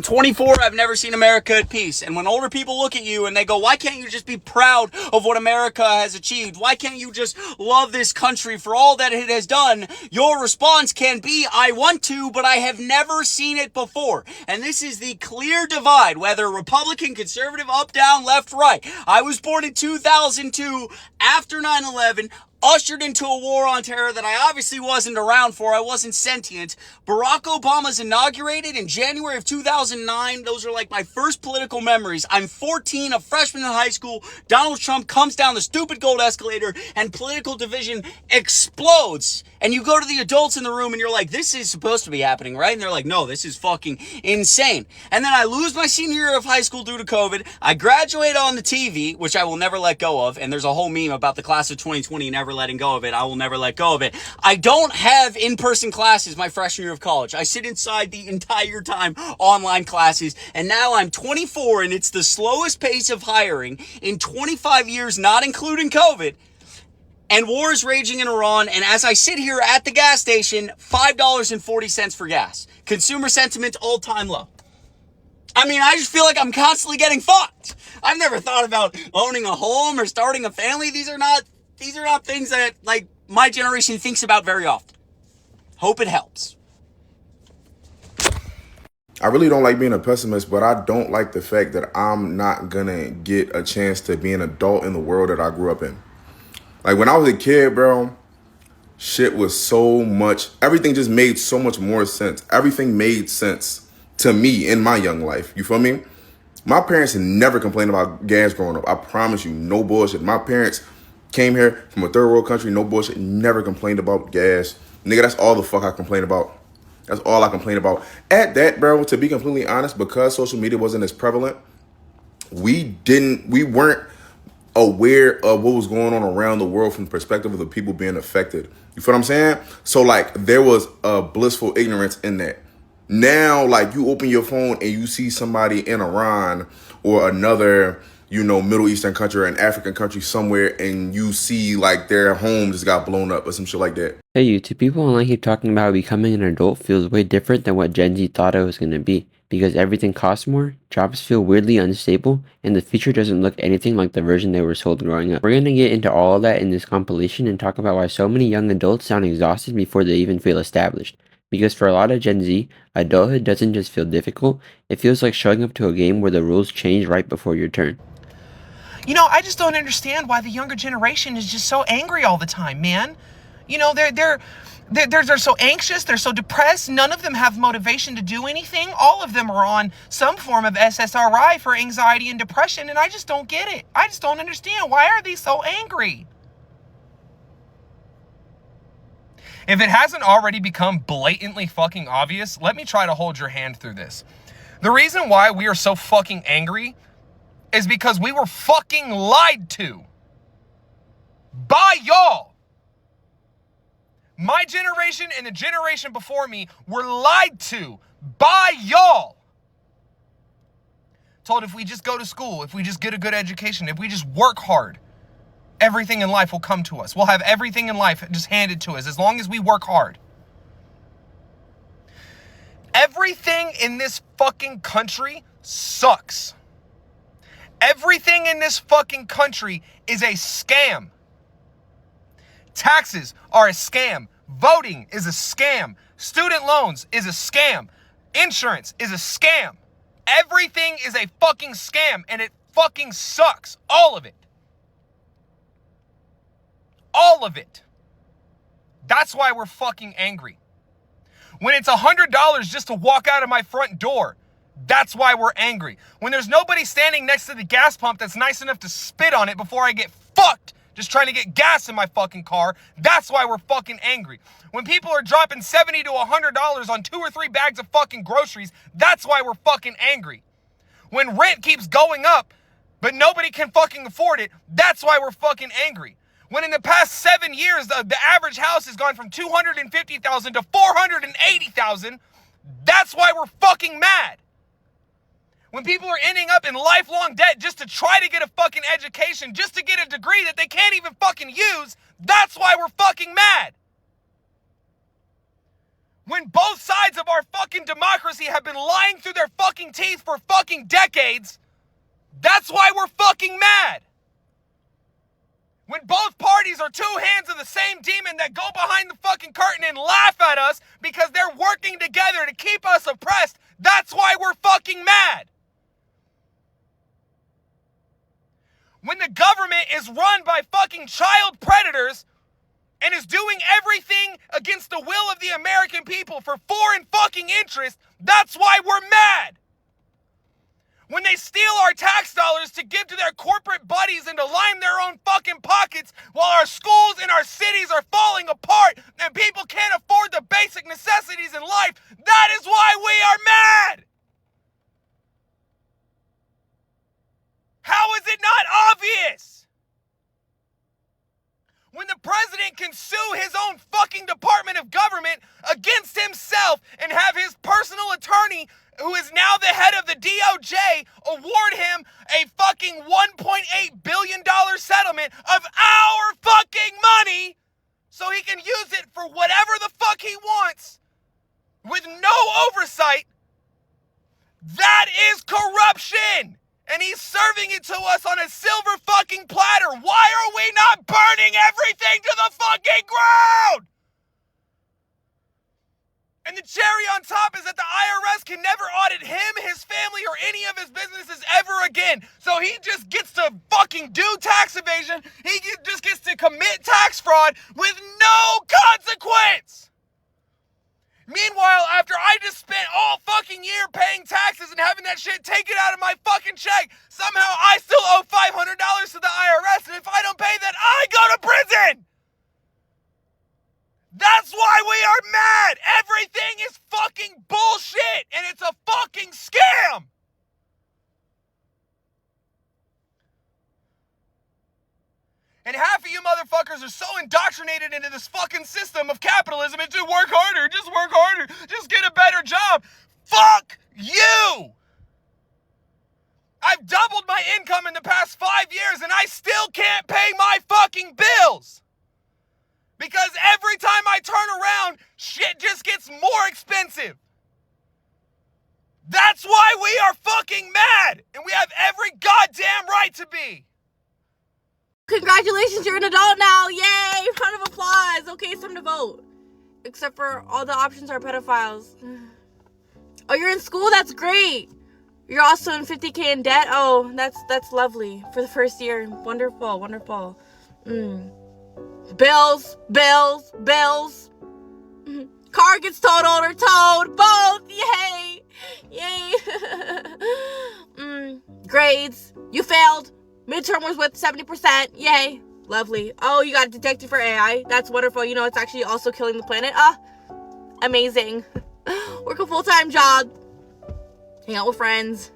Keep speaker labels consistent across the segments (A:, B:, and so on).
A: 24, I've never seen America at peace. And when older people look at you and they go, why can't you just be proud of what America has achieved? Why can't you just love this country for all that it has done? Your response can be, I want to, but I have never seen it before. And this is the clear divide, whether Republican, conservative, up, down, left, right. I was born in 2002 after 9/11. Ushered into a war on terror that I obviously wasn't around for. I wasn't sentient. Barack Obama's inaugurated in January of 2009. Those are like my first political memories. I'm 14, a freshman in high school. Donald Trump comes down the stupid gold escalator and political division explodes. And you go to the adults in the room and you're like, this is supposed to be happening, right? And they're like, no, this is fucking insane. And then I lose my senior year of high school due to COVID. I graduate on the TV, which I will never let go of. And there's a whole meme about the class of 2020 never letting go of it. I will never let go of it. I don't have in-person classes my freshman year of college. I sit inside the entire time online classes. And now I'm 24 and it's the slowest pace of hiring in 25 years, not including COVID. And war is raging in Iran, and as I sit here at the gas station, $5.40 for gas. Consumer sentiment all-time low. I mean, I just feel like I'm constantly getting fucked. I've never thought about owning a home or starting a family. These are not things that, like, my generation thinks about very often. Hope it helps.
B: I really don't like being a pessimist, but I don't like the fact that I'm not gonna get a chance to be an adult in the world that I grew up in. Like, when I was a kid, bro, shit was so much, everything just made so much more sense. Everything made sense to me in my young life. You feel me? My parents never complained about gas growing up. I promise you, no bullshit. My parents came here from a third world country, no bullshit, never complained about gas. Nigga, that's all the fuck I complain about. That's all I complain about. At that, bro, to be completely honest, because social media wasn't as prevalent, we weren't aware of what was going on around the world from the perspective of the people being affected. You feel what I'm saying? So, like, there was a blissful ignorance in that. Now, like, you open your phone and you see somebody in Iran or another, Middle Eastern country or an African country somewhere, and you see, like, their home just got blown up or some shit like that.
C: Hey, YouTube people online keep talking about becoming an adult feels way different than what Gen Z thought it was going to be. Because everything costs more, jobs feel weirdly unstable, and the future doesn't look anything like the version they were sold growing up. We're going to get into all of that in this compilation and talk about why so many young adults sound exhausted before they even feel established. Because for a lot of Gen Z, adulthood doesn't just feel difficult, it feels like showing up to a game where the rules change right before your turn.
D: I just don't understand why the younger generation is just so angry all the time, man. They're so anxious, they're so depressed, none of them have motivation to do anything. All of them are on some form of SSRI for anxiety and depression, and I just don't get it. I just don't understand. Why are they so angry? If it hasn't already become blatantly fucking obvious, let me try to hold your hand through this. The reason why we are so fucking angry is because we were fucking lied to. By y'all. My generation and the generation before me were lied to by y'all. Told if we just go to school, if we just get a good education, if we just work hard, everything in life will come to us. We'll have everything in life just handed to us as long as we work hard. Everything in this fucking country sucks. Everything in this fucking country is a scam. Taxes are a scam. Voting is a scam. Student loans is a scam. Insurance is a scam. Everything is a fucking scam, and it fucking sucks. All of it. All of it. That's why we're fucking angry. When it's $100 just to walk out of my front door, that's why we're angry. When there's nobody standing next to the gas pump that's nice enough to spit on it before I get fucked just trying to get gas in my fucking car, that's why we're fucking angry. When people are dropping $70 to $100 on 2 or 3 bags of fucking groceries, that's why we're fucking angry. When rent keeps going up, but nobody can fucking afford it, that's why we're fucking angry. When in the past 7 years, the average house has gone from $250,000 to $480,000, that's why we're fucking mad. When people are ending up in lifelong debt just to try to get a fucking education, just to get a degree that they can't even fucking use, that's why we're fucking mad. When both sides of our fucking democracy have been lying through their fucking teeth for fucking decades, that's why we're fucking mad. When both parties are two hands of the same demon that go behind the fucking curtain and laugh at us because they're working together to keep us oppressed, that's why we're fucking mad. When the government is run by fucking child predators and is doing everything against the will of the American people for foreign fucking interest, that's why we're mad. When they steal our tax dollars to give to their corporate buddies and to line their own fucking pockets while our schools and our cities are falling apart and people can't afford the basic necessities in life, that is why we are mad. How is it not obvious? When the president can sue his own fucking Department of Government against himself and have his personal attorney, who is now the head of the DOJ, award him a fucking $1.8 billion settlement of our fucking money so he can use it for whatever the fuck he wants with no oversight, that is corruption. And he's serving it to us on a silver fucking platter. Why are we not burning everything to the fucking ground? And the cherry on top is that the IRS can never audit him, his family, or any of his businesses ever again. So he just gets to fucking do tax evasion. He just gets to commit tax fraud with no consequence. Meanwhile, after I just spent all fucking year paying taxes and having that shit taken out of my fucking check, somehow I still owe $500 to the IRS, and if I don't pay that, I go to prison! That's why we are mad! Everything is fucking bullshit, and it's a fucking scam! And half of you motherfuckers are so indoctrinated into this fucking system of capitalism and just work harder, just get a better job. Fuck you! I've doubled my income in the past 5 years and I still can't pay my fucking bills. Because every time I turn around, shit just gets more expensive. That's why we are fucking mad, and we have every goddamn right to be.
E: Congratulations, you're an adult now. Yay! Round of applause. Okay, it's time to vote. Except for all the options are pedophiles. Oh, you're in school? That's great. You're also in $50K in debt? Oh, that's lovely. For the first year. Wonderful, wonderful. Bills. Car gets totaled or towed. Both. Yay. Grades. You failed. Midterm was with 70%. Yay. Lovely. Oh, you got detected for AI. That's wonderful. You know, it's actually also killing the planet. Amazing. Work a full-time job. Hang out with friends.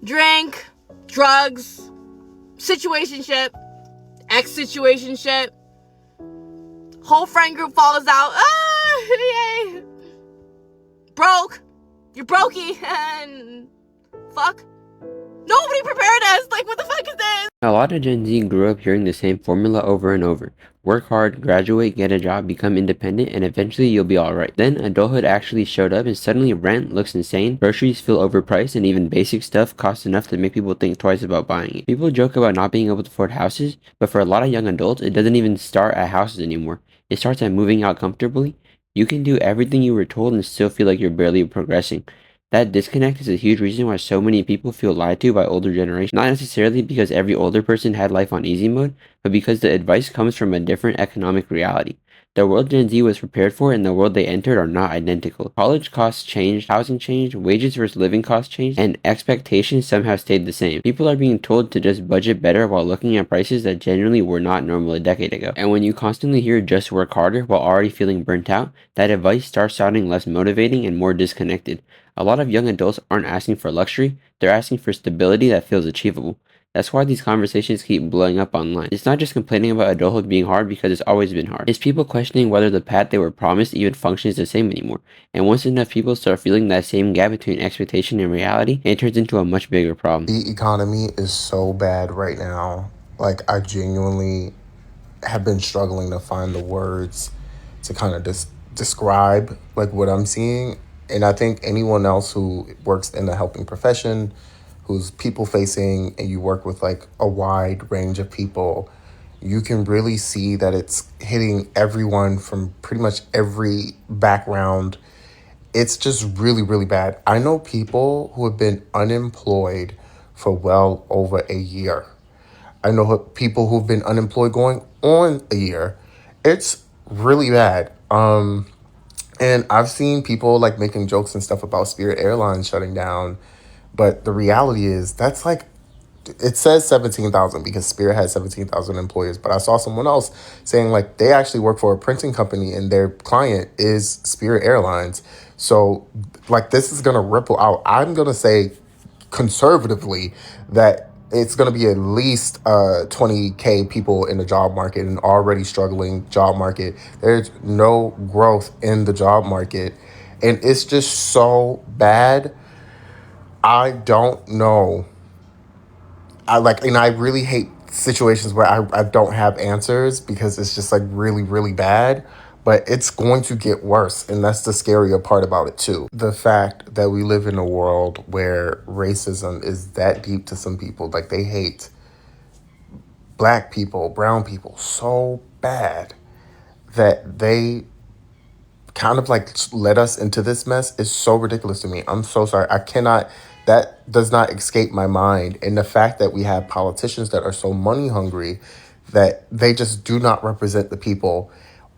E: Drink. Drugs. Situationship. Ex-situationship. Whole friend group falls out. Yay. Broke. You're brokey. And fuck. Nobody prepared us! Like, what the fuck is this?
C: A lot of Gen Z grew up hearing the same formula over and over. Work hard, graduate, get a job, become independent, and eventually you'll be alright. Then adulthood actually showed up and suddenly rent looks insane, groceries feel overpriced, and even basic stuff costs enough to make people think twice about buying it. People joke about not being able to afford houses, but for a lot of young adults, it doesn't even start at houses anymore. It starts at moving out comfortably. You can do everything you were told and still feel like you're barely progressing. That disconnect is a huge reason why so many people feel lied to by older generations. Not necessarily because every older person had life on easy mode, but because the advice comes from a different economic reality. The world Gen Z was prepared for and the world they entered are not identical. College costs changed, housing changed, wages versus living costs changed, and expectations somehow stayed the same. People are being told to just budget better while looking at prices that genuinely were not normal a decade ago. And when you constantly hear just work harder while already feeling burnt out, that advice starts sounding less motivating and more disconnected. A lot of young adults aren't asking for luxury, they're asking for stability that feels achievable. That's why these conversations keep blowing up online. It's not just complaining about adulthood being hard because it's always been hard. It's people questioning whether the path they were promised even functions the same anymore. And once enough people start feeling that same gap between expectation and reality, it turns into a much bigger problem.
F: The economy is so bad right now. Like, I genuinely have been struggling to find the words to kind of just describe like what I'm seeing. And I think anyone else who works in the helping profession, who's people facing, and you work with like a wide range of people, you can really see that it's hitting everyone from pretty much every background. It's just really, really bad. I know people who have been unemployed for well over a year. I know people who've been unemployed going on a year. It's really bad. And I've seen people like making jokes and stuff about Spirit Airlines shutting down, but the reality is that's like it says 17,000 because Spirit has 17,000 employees, but I saw someone else saying like they actually work for a printing company and their client is Spirit Airlines. So like this is going to ripple out. I'm going to say conservatively that it's going to be at least 20K people in the job market, and already struggling job market. There's no growth in the job market, and it's just so bad. I don't know. And I really hate situations where I don't have answers because it's just like really, really bad. But it's going to get worse. And that's the scarier part about it, too. The fact that we live in a world where racism is that deep to some people. Like, they hate black people, brown people so bad that they kind of like led us into this mess is so ridiculous to me. I'm so sorry. I cannot, that does not escape my mind. And the fact that we have politicians that are so money hungry that they just do not represent the people,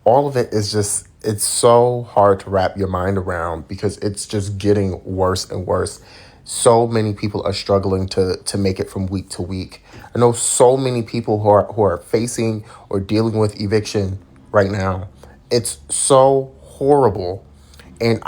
F: all of it is just, it's so hard to wrap your mind around because it's just getting worse and worse. So many people are struggling to make it from week to week. I know so many people who are facing or dealing with eviction right now. It's so horrible. And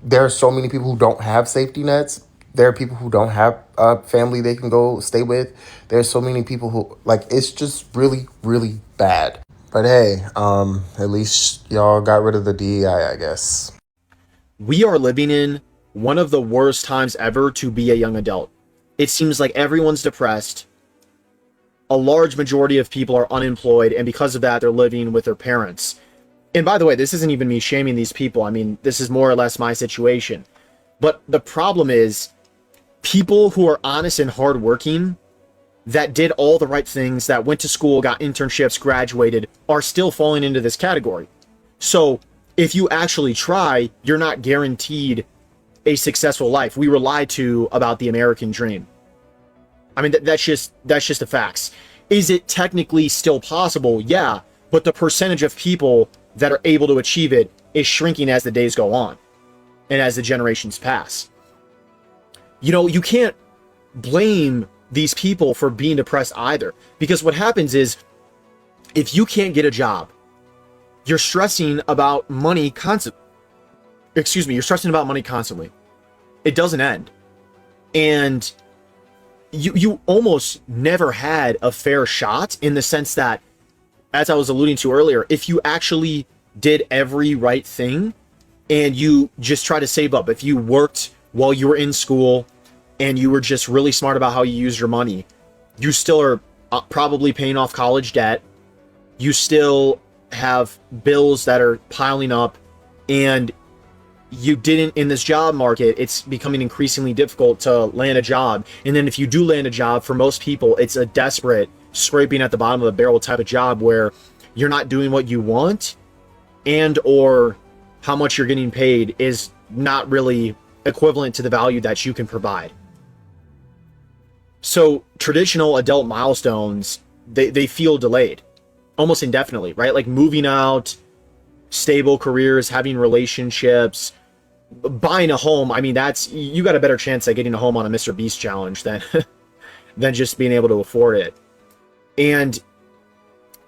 F: there are so many people who don't have safety nets. There are people who don't have a family they can go stay with. There's so many people who like it's just really, really bad. But hey, at least y'all got rid of the DEI, I guess.
G: We are living in one of the worst times ever to be a young adult. It seems like everyone's depressed. A large majority of people are unemployed, and because of that, they're living with their parents. And by the way, this isn't even me shaming these people. I mean, this is more or less my situation. But the problem is, people who are honest and hardworking, that did all the right things, that went to school, got internships, graduated, are still falling into this category. So if you actually try, you're not guaranteed a successful life. We were lied to about the American dream. I mean, that's just the facts. Is it technically still possible? Yeah, but the percentage of people that are able to achieve it is shrinking as the days go on and as the generations pass. You know, you can't blame these people for being depressed either, because what happens is if you can't get a job, you're stressing about money constantly. You're stressing about money constantly. It doesn't end. And you almost never had a fair shot, in the sense that, as I was alluding to earlier, if you actually did every right thing and you just try to save up, if you worked while you were in school and you were just really smart about how you use your money, you still are probably paying off college debt. You still have bills that are piling up, and you didn't, in this job market, it's becoming increasingly difficult to land a job. And then if you do land a job, for most people, it's a desperate, scraping at the bottom of the barrel type of job where you're not doing what you want, and or how much you're getting paid is not really equivalent to the value that you can provide. So traditional adult milestones, they feel delayed almost indefinitely, right? Like moving out, stable careers, having relationships, buying a home. I mean, you got a better chance at getting a home on a Mr. Beast challenge than than just being able to afford it. And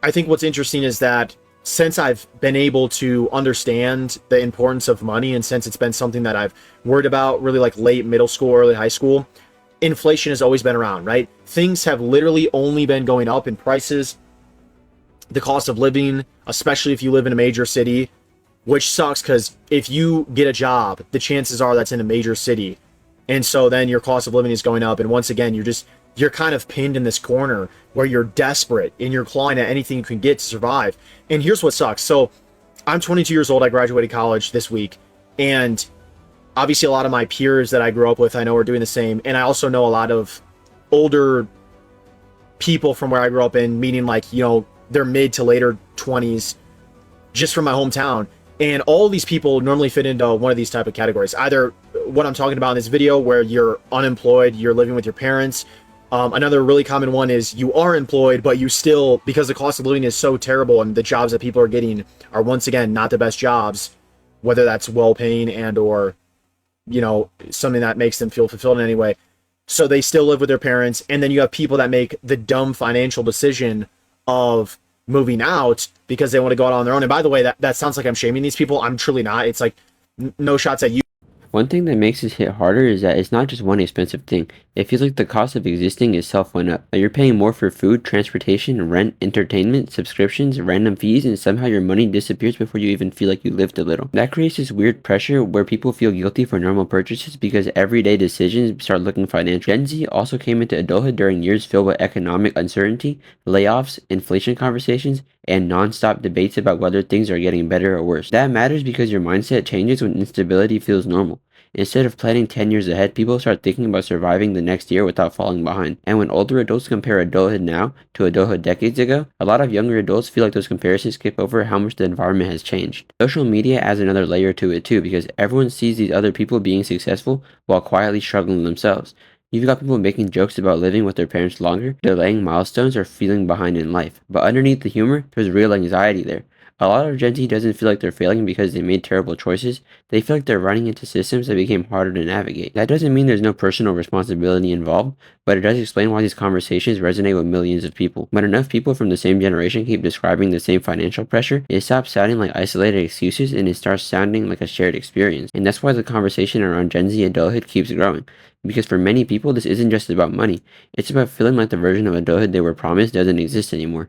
G: I think what's interesting is that since I've been able to understand the importance of money, and since it's been something that I've worried about really like late middle school, early high school, inflation has always been around, right? Things have literally only been going up in prices. The cost of living, especially if you live in a major city, which sucks because if you get a job, the chances are that's in a major city. And so then your cost of living is going up. And once again, you're kind of pinned in this corner where you're desperate and you're clawing at anything you can get to survive. And here's what sucks. So I'm 22 years old. I graduated college this week, and obviously a lot of my peers that I grew up with, I know are doing the same. And I also know a lot of older people from where I grew up in, meaning like, you know, their mid to later 20s, just from my hometown. And all these people normally fit into one of these type of categories. Either what I'm talking about in this video, where you're unemployed, you're living with your parents. Another really common one is you are employed, but you still, because the cost of living is so terrible and the jobs that people are getting are once again not the best jobs, whether that's well-paying and or, you know, something that makes them feel fulfilled in any way. So they still live with their parents. And then you have people that make the dumb financial decision of moving out because they want to go out on their own. And by the way, that sounds like I'm shaming these people. I'm truly not. It's like no shots at you.
C: One thing that makes this hit harder is that it's not just one expensive thing. It feels like the cost of existing itself went up. Like you're paying more for food, transportation, rent, entertainment, subscriptions, random fees, and somehow your money disappears before you even feel like you lived a little. That creates this weird pressure where people feel guilty for normal purchases because everyday decisions start looking financial. Gen Z also came into adulthood during years filled with economic uncertainty, layoffs, inflation conversations, and non-stop debates about whether things are getting better or worse. That matters because your mindset changes when instability feels normal. Instead of planning 10 years ahead, people start thinking about surviving the next year without falling behind. And when older adults compare adulthood now to adulthood decades ago, a lot of younger adults feel like those comparisons skip over how much the environment has changed. Social media adds another layer to it too, because everyone sees these other people being successful while quietly struggling themselves. You've got people making jokes about living with their parents longer, delaying milestones, or feeling behind in life. But underneath the humor, there's real anxiety there. A lot of Gen Z doesn't feel like they're failing because they made terrible choices. They feel like they're running into systems that became harder to navigate. That doesn't mean there's no personal responsibility involved, but it does explain why these conversations resonate with millions of people. When enough people from the same generation keep describing the same financial pressure, it stops sounding like isolated excuses and it starts sounding like a shared experience. And that's why the conversation around Gen Z adulthood keeps growing. Because for many people, this isn't just about money. It's about feeling like the version of adulthood they were promised doesn't exist anymore.